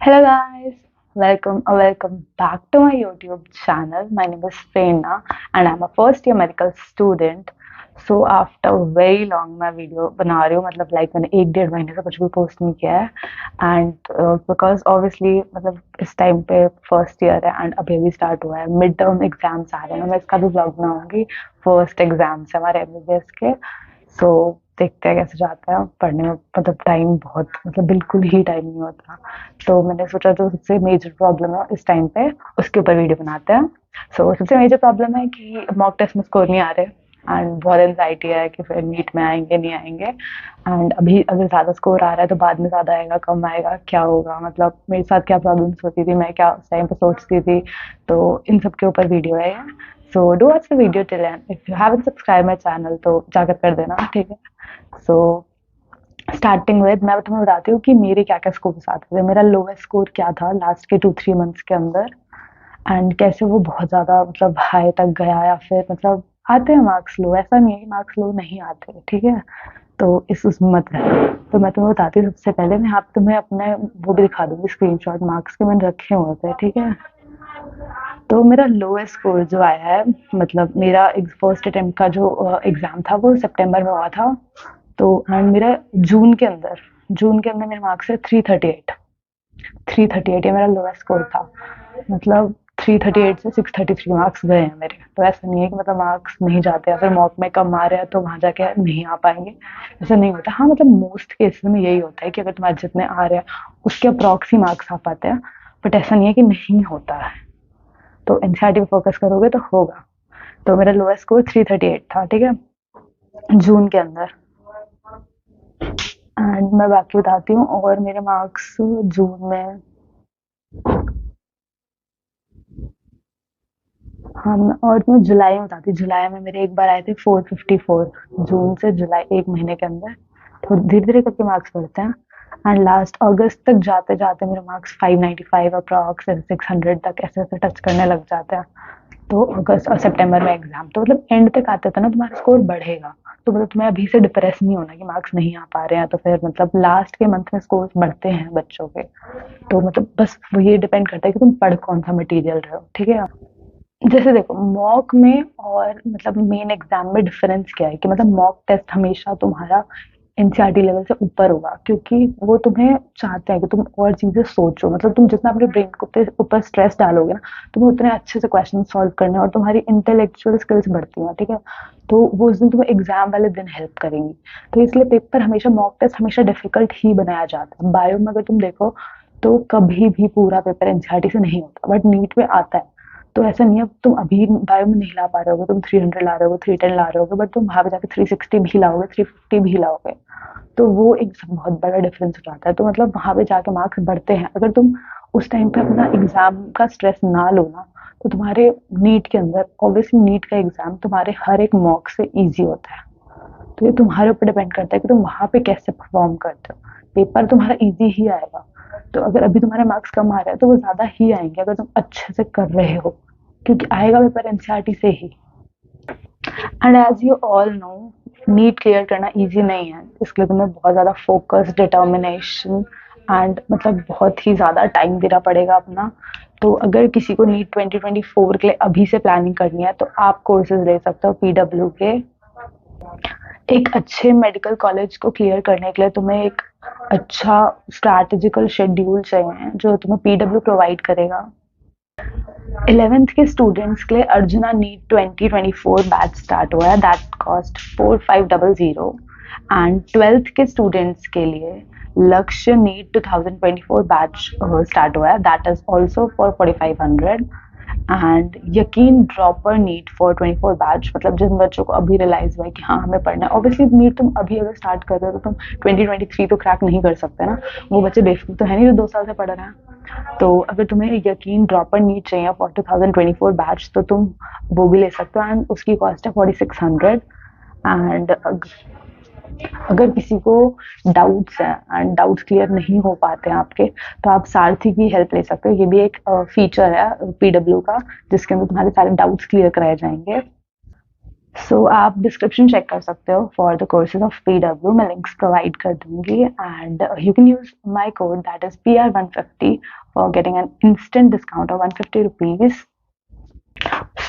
Hello guys, welcome back to my YouTube channel. My name is Prerna and I'm a first year medical student. So after very long मैं video बना रही हूँ, मतलब मैंने 1-1.5 महीने से कुछ भी पोस्ट नहीं किया है एंड बिकॉज ऑब्वियसली मतलब इस टाइम पे फर्स्ट ईयर है एंड अभी अभी स्टार्ट हुआ है, मिड टर्म एग्जाम्स आ रहे हैं, मैं इसका भी ब्लॉग बनाऊंगी। फर्स्ट एग्जाम्स है हमारे एमबीबीएस के। सो देखते हैं कैसे जाता है पढ़ने में, मतलब टाइम बहुत मतलब बिल्कुल ही टाइम नहीं होता। तो मैंने सोचा जो सबसे मेजर प्रॉब्लम है इस टाइम पे उसके ऊपर वीडियो बनाते हैं। सबसे मेजर प्रॉब्लम है कि मॉक टेस्ट में स्कोर नहीं आ रहे एंड बहुत एंजाइटी है कि फिर नीट में आएंगे नहीं आएंगे। एंड अभी अगर ज़्यादा स्कोर आ रहा है तो बाद में ज़्यादा आएगा कम आएगा क्या होगा, मतलब मेरे साथ क्या प्रॉब्लम्स होती थी, मैं क्या उस टाइम पे सोचती थी। तो इन सब के ऊपर वीडियो है ये। So do watch the video till and if you haven't subscribe my channel तो जाकर कर देना, ठीक है। सो स्टार्टिंग विद मैं तुम्हें बताती हूँ कि मेरे क्या क्या स्कोर्स आते थे, मेरा लोवेस्ट स्कोर क्या था लास्ट के 2-3 मंथ्स के अंदर एंड कैसे वो बहुत ज़्यादा मतलब हाई तक गया या फिर मतलब आते हैं मार्क्स लो, ऐसा नहीं है कि मार्क्स लो नहीं आते, ठीक है। तो इस उसमें मत रहना। तो मैं तुम्हें बताती हूँ, सबसे पहले मैं आप तुम्हें अपने वो भी दिखा दूंगी स्क्रीनशॉट मार्क्स के मैंने रखे हुए थे, ठीक है। तो मेरा लोएस्ट स्कोर जो आया है, मतलब मेरा फर्स्ट अटेम्प्ट का जो एग्ज़ाम था वो सितंबर में हुआ था। तो एंड मेरा जून के अंदर मेरे मार्क्स है 338। 338 ये मेरा लोएस्ट स्कोर था। मतलब 338 से 633 मार्क्स गए हैं मेरे। तो ऐसा नहीं है कि मतलब मार्क्स नहीं जाते या फिर मॉक में कम आ रहे हैं तो वहाँ जाके नहीं आ पाएंगे, ऐसा नहीं होता। हाँ मतलब मोस्ट केसेस में यही होता है कि अगर तुम्हारे जितने आ रहे हैं उसके अप्रॉक्स ही मार्क्स आ पाते हैं, बट ऐसा नहीं है कि नहीं होता है। तो एनसीईआरटी पे फोकस करोगे तो होगा। तो मेरा लोएस्ट स्कोर 338 था, ठीक है, जून के अंदर। एंड मैं बाकी बताती हूँ और मेरे मार्क्स जून में। हाँ और मैं जुलाई में बताती हूँ, जुलाई में मेरे एक बार आए थे 454। जून से जुलाई 1 महीने के अंदर तो धीरे धीरे करके मार्क्स बढ़ते हैं एंड लास्ट अगस्त तक जाते जाते मेरे मार्क्स 595 अप्रॉक्स 600 तक ऐसे ऐसे टच करने लग जाते हैं। तो अगस्त और सितंबर में एग्जाम, तो मतलब एंड तक आते थे ना तुम्हारा स्कोर बढ़ेगा। तो मतलब तुम्हें अभी से डिप्रेस नहीं होना कि मार्क्स नहीं आ पा रहे हैं, तो फिर मतलब लास्ट के मंथ में स्कोर बढ़ते हैं बच्चों के। तो मतलब बस वो ये डिपेंड करता है कि तुम पढ़ कौन सा मटेरियल रहे हो, ठीक है। जैसे देखो मॉक में और मतलब मेन एग्जाम में डिफरेंस क्या है कि मतलब मॉक टेस्ट हमेशा तुम्हारा एनसीईआरटी लेवल से ऊपर होगा, क्योंकि वो तुम्हें चाहते हैं कि तुम और चीजें सोचो, मतलब तुम जितना अपने ब्रेन को ऊपर स्ट्रेस डालोगे ना, तुम्हें उतने अच्छे से क्वेश्चन सॉल्व करने और तुम्हारी इंटेलेक्चुअल स्किल्स बढ़ती हैं, ठीक है। तो वो उस दिन तुम्हें एग्जाम वाले दिन हेल्प करेंगी। तो इसलिए पेपर हमेशा मॉक टेस्ट हमेशा डिफिकल्ट ही बनाया जाता है। बायो में अगर तुम देखो तो कभी भी पूरा पेपर एनसीईआरटी से नहीं होता, बट नीट में आता है। तो ऐसा नहीं है तुम अभी बायो में नहीं ला पा रहे होगे, तुम 300 ला रहे हो, 310 ला रहे होगे, बट तुम वहां पे जाके 360 भी लाओगे, 350 भी लाओगे। तो वो एक बहुत बड़ा डिफरेंस हो जाता है। तो मतलब वहां पे जाके मार्क्स बढ़ते हैं। अगर तुम उस टाइम पे अपना एग्जाम का स्ट्रेस ना लो ना, तो तुम्हारे नीट के अंदर ऑब्वियसली नीट का एग्जाम तुम्हारे हर एक मॉक से इजी होता है। तो ये तुम्हारे ऊपर डिपेंड करता है कि तुम वहां पे कैसे परफॉर्म करते हो। पेपर तुम्हारा इजी ही आएगा। तो अगर अभी तुम्हारे मार्क्स कम आ रहे हैं तो वो ज्यादा ही आएंगे अगर तुम अच्छे से कर रहे हो, क्योंकि आएगा पेपर एनसीईआरटी से ही। And as you all know, NEET clear करना इजी नहीं है, इसके लिए तुम्हें बहुत ज़्यादा फोकस, डिटर्मिनेशन एंड मतलब बहुत ही ज़्यादा टाइम देना पड़ेगा अपना। तो अगर किसी को नीट 2024 के लिए अभी से प्लानिंग करनी है तो आप कोर्सेज ले सकते हो पीडब्ल्यू के। एक अच्छे मेडिकल कॉलेज को क्लियर करने के लिए तुम्हें एक अच्छा स्ट्रैटेजिकल शेड्यूल चाहिए जो तुम्हें पीडब्ल्यू प्रोवाइड करेगा। 11th के स्टूडेंट्स के लिए अर्जुना नीट 2024 बैच स्टार्ट हुआ है, दैट कॉस्ट 4500। एंड 12th के स्टूडेंट्स के लिए लक्ष्य नीट 2024 बैच स्टार्ट हुआ है, that is also for 4500। And यकीन ड्रॉपर नीट फॉर 24 बैच, मतलब जिन बच्चों को अभी रियलाइज हुआ है कि हाँ हमें पढ़ना है। ऑब्वियसली नीट तुम अभी अगर स्टार्ट कर रहे हो तो तुम 2023 तो क्रैक नहीं कर सकते ना, वो बच्चे बेवकूफ तो है नहीं जो 2 साल से पढ़ रहे हैं। तो अगर तुम्हें यकीन ड्रॉपर नीट चाहिए फॉर 2024 बैच तो तुम वो भी ले सकते हो एंड उसकी कॉस्ट है 4600। एंड अगर किसी को डाउट्स हैं एंड डाउट्स क्लियर नहीं हो पाते हैं आपके, तो आप सारथी की हेल्प ले सकते हो। ये भी एक फीचर है पीडब्ल्यू का जिसके अंदर तुम्हारे सारे डाउट्स क्लियर कराए जाएंगे। सो आप डिस्क्रिप्शन चेक कर सकते हो for the courses of PW, मैं लिंक्स प्रोवाइड कर दूंगी and you can use my code that is PR150 for getting an instant discount of 150 rupees.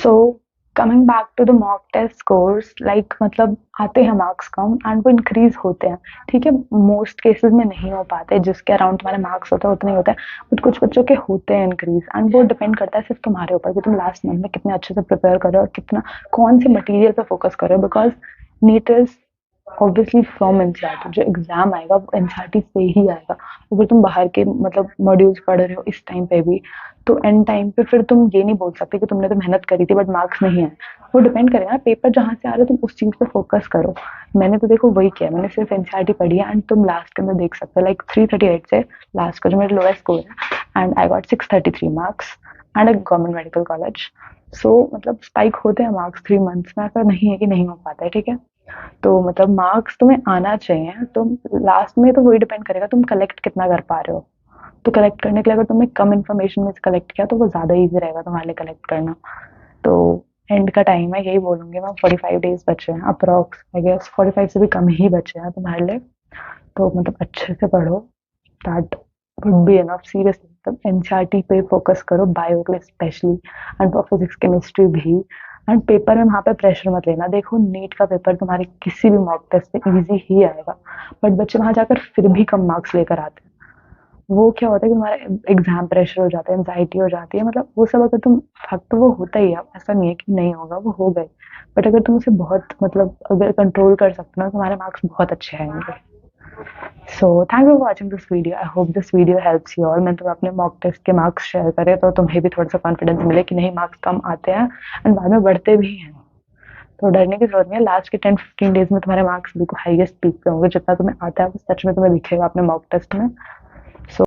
So coming back to the mock test scores, like मतलब आते हैं marks कम and वो increase होते हैं. ठीक है, मोस्ट केसेस में नहीं हो पाते, जिसके अराउंड तुम्हारे मार्क्स होते हैं उतने ही होते हैं, बट कुछ बच्चों के होते हैं इंक्रीज एंड वो डिपेंड करता है सिर्फ तुम्हारे ऊपर कि तुम लास्ट मंथ में कितने अच्छे से प्रिपेयर कर रहे हो और कितना कौन से मटेरियल पे फोकस कर रहे हो. Because NEET is obviously from NCERT, जो एग्जाम आएगा वो एनसीईआरटी से ही आएगा. अगर तुम बाहर के मतलब मॉड्यूल्स पढ़ रहे हो इस टाइम पे भी, तो एंड टाइम पे फिर तुम ये नहीं बोल सकते कि तुमने तो मेहनत करी थी बट मार्क्स नहीं है. वो डिपेंड करेगा ना पेपर जहाँ से आ रहा है, तुम उस चीज पे फोकस करो. मैंने तो देखो वही किया, मैंने सिर्फ एनसीईआरटी पढ़ी है एंड तुम लास्ट के अंदर देख सकते हो लाइक 338 से लास्ट का जो मेरा लोएस्ट स्कोर है and I got 633 marks and a government medical college. So मतलब स्पाइक होते हैं मार्क्स 3 मंथ्स में, ऐसा नहीं है कि नहीं हो पाता है. ठीक है, तो मतलब मार्क्स तुम्हें आना चाहिए. तुम लास्ट में तो वही डिपेंड करेगा तुम कलेक्ट कितना कर पा रहे हो. तो कलेक्ट करने के लिए अगर तुमने कम इन्फॉर्मेशन में से कलेक्ट किया तो वो ज़्यादा इजी रहेगा तुम्हारे लिए कलेक्ट करना. तो एंड का टाइम है, यही बोलूँगी मैं. 45 डेज बचे हैं अप्रॉक्स, आई गेस 45 से भी कम ही बचे हैं तुम्हारे लिए. तो मतलब अच्छे से पढ़ो, that would be enough. Seriously मतलब एनसीईआरटी पे फोकस करो, बायो के लिए specially and for physics chemistry भी. एंड पेपर में वहाँ पे प्रेशर मत लेना. देखो नीट का पेपर तुम्हारे किसी भी मॉक टेस्ट में इजी ही आएगा, बट बच्चे वहाँ जाकर फिर भी कम मार्क्स लेकर आते हैं. वो क्या होता है कि तुम्हारा एग्जाम प्रेशर हो जाता है, एंजाइटी हो जाती है, मतलब वो सब अगर तुम फैक्ट तो वो होता ही है, ऐसा नहीं है कि नहीं होगा, वो हो गए. बट अगर तुम उसे बहुत मतलब अगर कंट्रोल कर सकते हो ना, तुम्हारे मार्क्स बहुत अच्छे आएंगे. So thank you for watching this video. I hope this video helps you all. मैंने तुम्हें अपने मॉक टेस्ट के मार्क्स शेयर करे तो तुम्हें भी थोड़ा सा कॉन्फिडेंस मिले कि नहीं मार्क्स कम आते हैं एंड बाद में बढ़ते भी हैं. तो डरने की जरूरत नहीं है. लास्ट के 10-15 डेज में तुम्हारे मार्क्स बिल्कुल हाईएस्ट पीक पे होंगे. जितना तुम्हें आता है वो सच में तुम्हें दिखेगा अपने मॉक टेस्ट में. सो